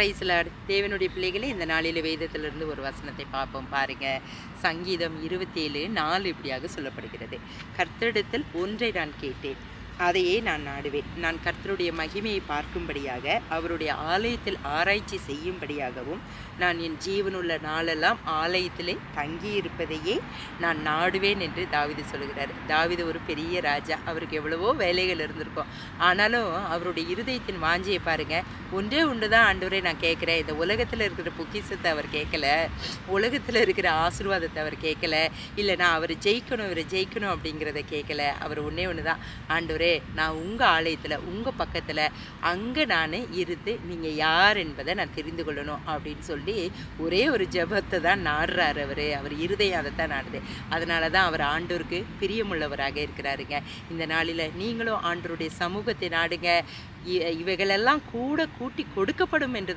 Price Lord. தேவனுடைய பிள்ளைகளே, இந்த நாளில் வேதத்திலிருந்து ஒரு வசனத்தை பார்ப்போம் பாருங்க. சங்கீதம் 27:4 இப்படியாக சொல்லப்படுகிறது. கர்த்தரிடத்தில் ஒன்றை நான் கேட்டேன், அதையே நான் நாடுவேன். நான் கர்த்தருடைய மகிமையை பார்க்கும்படியாக, அவருடைய ஆலயத்தில் ஆராய்ச்சி செய்யும்படியாகவும், நான் என் ஜீவனுள்ள நாளெல்லாம் ஆலயத்திலே தங்கியிருப்பதையே நான் நாடுவேன் என்று தாவீது சொல்கிறார். தாவீது ஒரு பெரிய ராஜா, அவருக்கு எவ்வளவோ வேலைகள் இருந்திருக்கும். ஆனாலும் அவருடைய இருதயத்தின் வாஞ்சியை பாருங்க. ஒன்றே ஒன்று தான் ஆண்டவரே நான் கேட்குறேன். இந்த உலகத்தில் இருக்கிற பொக்கிஷத்தை அவர் கேட்கல, உலகத்தில் இருக்கிற ஆசீர்வாதத்தை அவர் கேட்கல, இல்லை நான் அவர் ஜெயிக்கணும் இவரை ஜெயிக்கணும் அப்படிங்கிறத கேட்கல. அவர் ஒன்றே ஒன்று தான், ஆண்டவரே நான் உங்கள் ஆலயத்தில் உங்கள் பக்கத்தில் அங்கே நான் இருந்து நீங்கள் யார் என்பதை நான் தெரிந்து கொள்ளணும் அப்படின்னு சொல்லி ஒரே ஒரு ஜெபத்தை தான் நாடுறார். அவர் இருதயம் அதை தான் நாடுது. அதனால தான் அவர் ஆண்டவருக்கு பிரியமுள்ளவராக இருக்கிறாருங்க. இந்த நாளில் நீங்களும் ஆண்டவருடைய சமூகத்தை நாடுங்க. இவைகளெல்லாம் கூட கூட்டி கொடுக்கப்படும் என்று